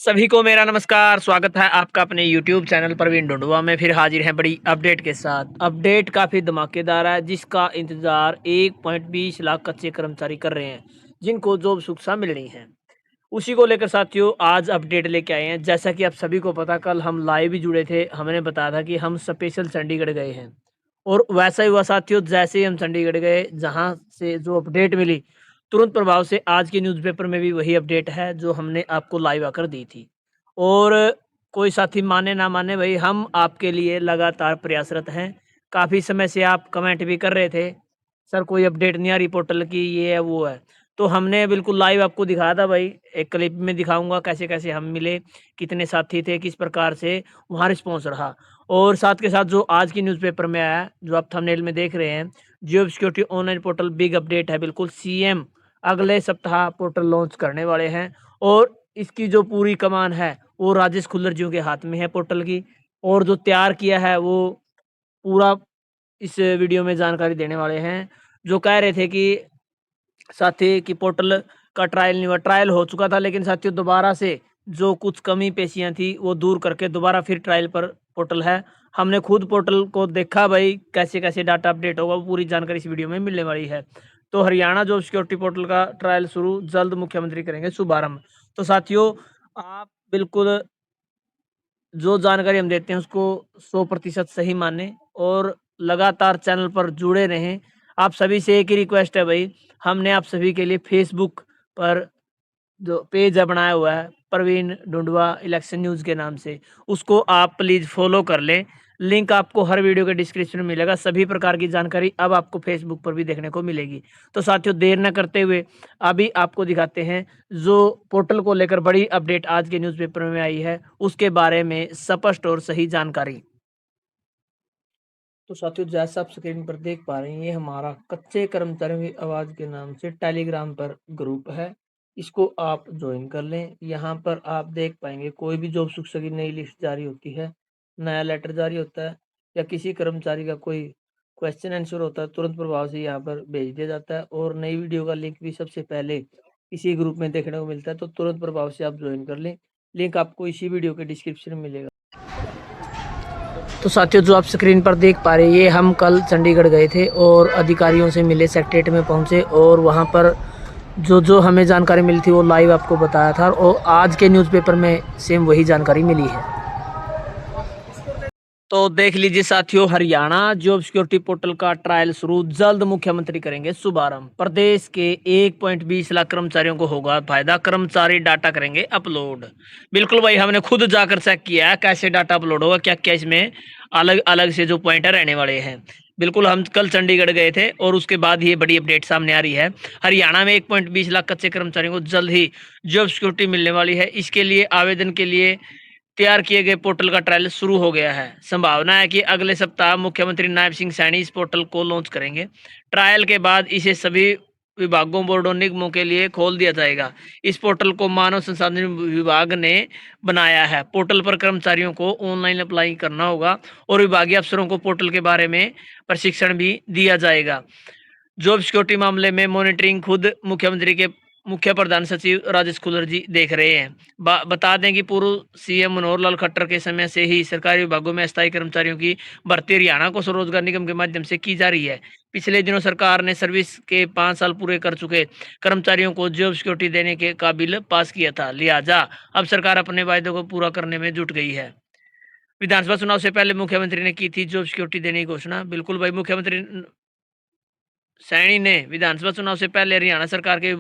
सभी को मेरा नमस्कार। स्वागत है आपका अपने YouTube चैनल प्रवीण ढूंढुआ में। फिर हाजिर हैं बड़ी अपडेट के साथ। अपडेट काफ़ी धमाकेदार है, जिसका इंतज़ार 1.20 लाख कच्चे कर्मचारी कर रहे हैं, जिनको जॉब सुरक्षा मिलनी है। उसी को लेकर साथियों आज अपडेट लेके आए हैं। जैसा कि आप सभी को पता, कल हम लाइव ही जुड़े थे। हमने बताया था कि हम स्पेशल चंडीगढ़ गए हैं, और वैसा ही हुआ साथियों। जैसे ही हम चंडीगढ़ गए, जहाँ से जो अपडेट मिली, तुरंत प्रभाव से आज के न्यूज़पेपर में भी वही अपडेट है जो हमने आपको लाइव आकर दी थी। और कोई साथी माने ना माने, भाई हम आपके लिए लगातार प्रयासरत हैं। काफ़ी समय से आप कमेंट भी कर रहे थे, सर कोई अपडेट नहीं आ रही पोर्टल की, ये है वो है। तो हमने बिल्कुल लाइव आपको दिखाया था भाई। एक क्लिप में दिखाऊँगा कैसे-कैसे हम मिले, कितने साथी थे, किस प्रकार से वहाँ रिस्पॉन्स रहा। और साथ के साथ जो आज की न्यूज़पेपर में आया है, जो आप थंबनेल में देख रहे हैं, job security online portal big update है बिल्कुल। सीएम अगले सप्ताह पोर्टल लॉन्च करने वाले हैं, और इसकी जो पूरी कमान है, वो राजेश खुल्लर जी के हाथ में है पोर्टल की। और जो तैयार किया है, वो पूरा इस वीडियो में जानकारी देने वाले हैं। जो कह रहे थे कि साथी कि पोर्टल का ट्रायल नहीं हुआ, ट्रायल हो चुका था, लेकिन साथियों दोबारा से जो कुछ कमी पेशियाँ थी, वो दूर करके दोबारा फिर ट्रायल पर पोर्टल है। हमने खुद पोर्टल को देखा भाई, कैसे-कैसे डाटा अपडेट होगा, वो पूरी जानकारी इस वीडियो में मिलने वाली है। तो हरियाणा जॉब सिक्योरिटी पोर्टल का ट्रायल शुरू, जल्द मुख्यमंत्री करेंगे शुभारंभ। तो साथियों, आप बिल्कुल जो जानकारी हम देते हैं उसको 100% सही मानें, और लगातार चैनल पर जुड़े रहें। आप सभी से एक ही रिक्वेस्ट है भाई, हमने आप सभी के लिए फेसबुक पर जो पेज है बनाया हुआ है, प्रवीण ढूंढुआ इलेक्शन न्यूज़ के नाम से, उसको आप प्लीज़ फॉलो कर लें। लिंक आपको हर वीडियो के डिस्क्रिप्शन में मिलेगा। सभी प्रकार की जानकारी अब आपको फेसबुक पर भी देखने को मिलेगी। तो साथियों, देर न करते हुए अभी आपको दिखाते हैं जो पोर्टल को लेकर बड़ी अपडेट आज के न्यूज़पेपर में आई है, उसके बारे में स्पष्ट और सही जानकारी। तो साथियों, जैसा आप स्क्रीन पर देख पा रहे हैं, ये हमारा कच्चे कर्मचारियों की आवाज़ के नाम से टेलीग्राम पर ग्रुप है। इसको आप ज्वाइन कर लें। यहाँ पर आप देख पाएँगे कोई भी जॉब शिक्षा की नई लिस्ट जारी होती है, नया लेटर जारी होता है, या किसी कर्मचारी का कोई क्वेश्चन आंसर होता है, तुरंत प्रभाव से यहाँ पर भेज दिया जाता है। और नई वीडियो का लिंक भी सबसे पहले इसी ग्रुप में देखने को मिलता है, तो तुरंत प्रभाव से आप ज्वाइन कर लें। लिंक आपको इसी वीडियो के डिस्क्रिप्शन में मिलेगा। तो साथियों, जो आप स्क्रीन पर देख पा रहे हैं, ये हम कल चंडीगढ़ गए थे और अधिकारियों से मिले, सेक्रेटेरिएट में पहुंचे, और वहां पर जो हमें जानकारी मिली थी वो लाइव आपको बताया था, और आज के न्यूज़पेपर में सेम वही जानकारी मिली है। तो देख लीजिए साथियों, हरियाणा जॉब सिक्योरिटी पोर्टल का ट्रायल शुरू, जल्द मुख्यमंत्री करेंगे शुभारंभ। प्रदेश के 1.20 लाख कर्मचारियों को होगा फायदा, कर्मचारी डाटा करेंगे अपलोड। बिल्कुल भाई, हमने खुद जाकर चेक किया है कैसे डाटा अपलोड होगा, क्या क्या इसमें अलग अलग से जो पॉइंटर रहने वाले हैं। बिल्कुल, हम कल चंडीगढ़ गए थे, और उसके बाद ये बड़ी अपडेट सामने आ रही है। हरियाणा में 1.20 लाख कच्चे कर्मचारियों को जल्द ही जॉब सिक्योरिटी मिलने वाली है। इसके लिए आवेदन के लिए तैयार किए गए पोर्टल का ट्रायल शुरू हो गया है। संभावना है कि अगले सप्ताह मुख्यमंत्री नायब सिंह सैनी इस पोर्टल को लॉन्च करेंगे। ट्रायल के बाद इसे सभी विभागों, बोर्डों, निगमों के लिए खोल दिया जाएगा। इस पोर्टल को मानव संसाधन विभाग ने बनाया है। पोर्टल पर कर्मचारियों को ऑनलाइन अप्लाई करना होगा, और विभागीय अफसरों को पोर्टल के बारे में प्रशिक्षण भी दिया जाएगा। जॉब सिक्योरिटी मामले में मॉनिटरिंग खुद मुख्यमंत्री के मुख्य प्रधान सचिव राजेश खुल्लर जी देख रहे हैं। बता दें कि पूर्व सीएम मनोहर लाल खट्टर के समय से ही सरकारी विभागों में अस्थायी कर्मचारियों की भर्ती हरियाणा को स्वरोजगार निगम के माध्यम से की जा रही है। पिछले दिनों सरकार ने सर्विस के 5 साल पूरे कर चुके कर्मचारियों को जॉब सिक्योरिटी देने के का बिल पास किया था। लिहाजा अब सरकार अपने वायदों को पूरा करने में जुट गई है। विधानसभा चुनाव से पहले मुख्यमंत्री ने की थी जॉब सिक्योरिटी देने की घोषणा। बिल्कुल भाई, मुख्यमंत्री सैनी ने विधानसभा चुनाव से पहले हरियाणा सरकार के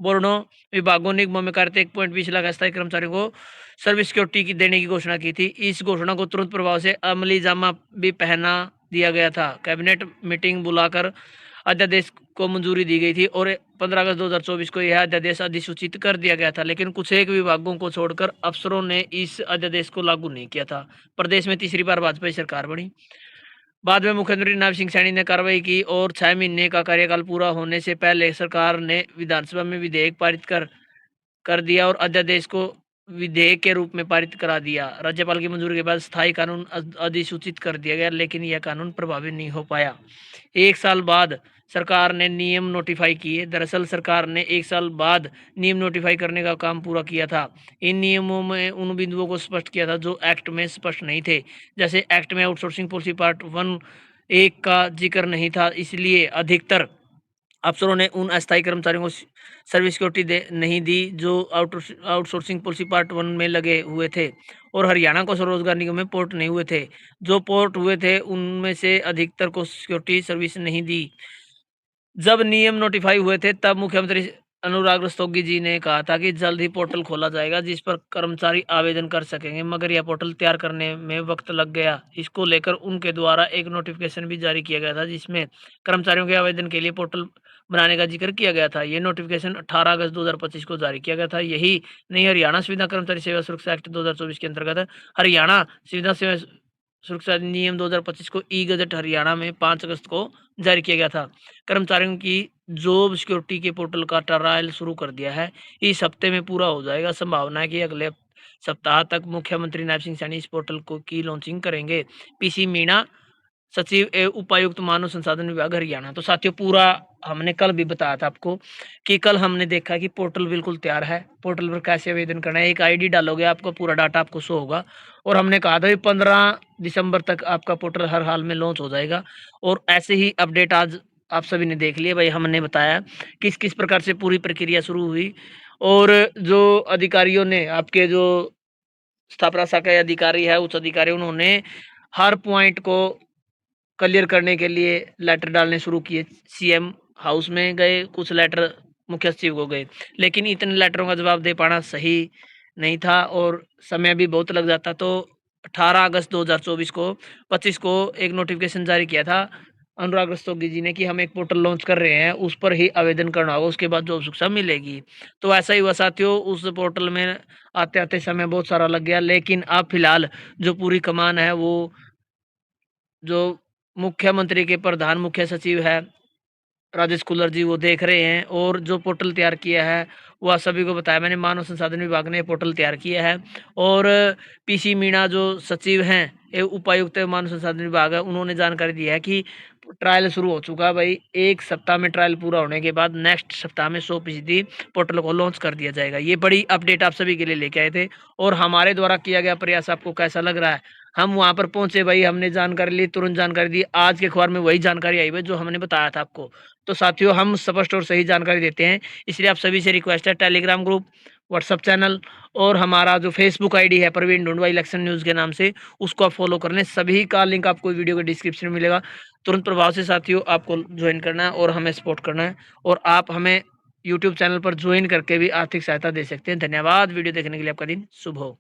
बोर्डों, विभागों, निगमों में कार्यरत 1.20 लाख अस्थायी कर्मचारियों को सर्विस सिक्योरिटी की देने की घोषणा की थी। इस घोषणा को तुरंत प्रभाव से अमली जामा भी पहना दिया गया था। कैबिनेट मीटिंग बुलाकर अध्यादेश को मंजूरी दी गई थी, और 15 अगस्त 2024 को यह अध्यादेश अधिसूचित कर दिया गया था, लेकिन कुछ एक विभागों को छोड़कर अफसरों ने इस अध्यादेश को लागू नहीं किया था। प्रदेश में तीसरी बार भाजपा की सरकार बनी। बाद में मुख्यमंत्री नायब सिंह सैनी ने कार्रवाई की, और 6 महीने का कार्यकाल पूरा होने से पहले सरकार ने विधानसभा में विधेयक पारित कर कर दिया, और अध्यादेश को विधेयक के रूप में पारित करा दिया। राज्यपाल की मंजूरी के बाद स्थायी कानून अधिसूचित कर दिया गया, लेकिन यह कानून प्रभावी नहीं हो पाया। 1 साल बाद सरकार ने नियम नोटिफाई किए। दरअसल सरकार ने 1 साल बाद नियम नोटिफाई करने का काम पूरा किया था। इन नियमों में उन बिंदुओं को स्पष्ट किया था जो एक्ट में स्पष्ट नहीं थे। जैसे एक्ट में आउटसोर्सिंग पॉलिसी पार्ट 1(1) का जिक्र नहीं था, इसलिए अधिकतर अफसरों ने उन अस्थायी कर्मचारियों को सर्विस सिक्योरिटी नहीं दी जो आउटसोर्सिंग पॉलिसी पार्ट 1 में लगे हुए थे, और हरियाणा को स्वरोजगार निगम में पोर्ट नहीं हुए थे। जो पोर्ट हुए थे उनमें से अधिकतर को सिक्योरिटी सर्विस नहीं दी। जब नियम नोटिफाई हुए थे तब मुख्यमंत्री अनुराग रस्तोगी जी ने कहा था कि जल्द ही पोर्टल खोला जाएगा जिस पर कर्मचारी आवेदन कर सकेंगे, मगर यह पोर्टल तैयार करने में वक्त लग गया। इसको लेकर उनके द्वारा एक नोटिफिकेशन भी जारी किया गया था जिसमें कर्मचारियों के आवेदन के लिए पोर्टल बनाने का जिक्र किया गया था। ये नोटिफिकेशन 18 अगस्त 2025 को जारी किया गया था। यही नहीं, हरियाणा संविदा कर्मचारी सेवा सुरक्षा एक्ट 2024 के अंतर्गत हरियाणा संविदा सेवा सुरक्षा नियम 2025 को ई गजट हरियाणा में 5 अगस्त को जारी किया गया था। कर्मचारियों की जॉब सिक्योरिटी के पोर्टल का ट्रायल शुरू कर दिया है। इस हफ्ते में पूरा हो जाएगा। संभावना है कि अगले सप्ताह तक मुख्यमंत्री नायब सिंह सैनी इस पोर्टल को की लॉन्चिंग करेंगे। पीसी मीणा, सचिव एवं उपायुक्त मानव संसाधन विभाग हरियाणा। तो साथियों, पूरा हमने कल भी बताया था आपको कि कल हमने देखा कि पोर्टल बिल्कुल तैयार है। पोर्टल पर कैसे आवेदन करना है, एक आईडी डालोगे आपका पूरा डाटा आपको शो होगा, और हमने कहा था कि 15 दिसंबर तक आपका पोर्टल हर हाल में लॉन्च हो जाएगा। और ऐसे ही अपडेट आज आप सभी ने देख लिए। भाई, हमने बताया किस किस प्रकार से पूरी प्रक्रिया शुरू हुई, और जो अधिकारियों ने, आपके जो स्थापना शाखा अधिकारी है, उच्च अधिकारी, उन्होंने हर पॉइंट को क्लियर करने के लिए लेटर डालने शुरू किए। सीएम हाउस में गए, कुछ लेटर मुख्य सचिव को गए, लेकिन इतने लेटरों का जवाब दे पाना सही नहीं था और समय भी बहुत लग जाता। तो 18 अगस्त 2024 को 25 को एक नोटिफिकेशन जारी किया था अनुराग रस्तोगी जी ने कि हम एक पोर्टल लॉन्च कर रहे हैं, उस पर ही आवेदन करना होगा, उसके बाद जॉब सुरक्षा मिलेगी। तो ऐसा ही हुआ साथियों, उस पोर्टल में आते आते समय बहुत सारा लग गया, लेकिन अब फिलहाल जो पूरी कमान है वो जो मुख्यमंत्री के प्रधान मुख्य सचिव है राजेश कुलर जी, वो देख रहे हैं। और जो पोर्टल तैयार किया है वह सभी को बताया मैंने, मानव संसाधन विभाग ने पोर्टल तैयार किया है। और पीसी मीणा जो सचिव हैं उपायुक्त मानव संसाधन विभाग है, उन्होंने जानकारी दी है कि ट्रायल शुरू हो चुका है। भाई, 1 सप्ताह में ट्रायल पूरा होने के बाद नेक्स्ट सप्ताह में 100% पोर्टल को लॉन्च कर दिया जाएगा। ये बड़ी अपडेट आप सभी के लिए लेके आए थे, और हमारे द्वारा किया गया प्रयास आपको कैसा लग रहा है? हम वहाँ पर पहुँचे भाई, हमने जानकारी ली, तुरंत जानकारी दी। आज के अखबार में वही जानकारी आई है जो हमने बताया था आपको। तो साथियों, हम स्पष्ट और सही जानकारी देते हैं, इसलिए आप सभी से रिक्वेस्ट है, टेलीग्राम ग्रुप, व्हाट्सएप चैनल और हमारा जो फेसबुक आईडी है प्रवीण ढूंढवा इलेक्शन न्यूज़ के नाम से, उसको आप फॉलो कर लें। सभी का लिंक आपको वीडियो के डिस्क्रिप्शन में मिलेगा। तुरंत प्रभाव से साथियों आपको ज्वाइन करना है और हमें सपोर्ट करना है, और आप हमें यूट्यूब चैनल पर ज्वाइन करके भी आर्थिक सहायता दे सकते हैं। धन्यवाद। वीडियो देखने के लिए आपका दिन शुभ हो।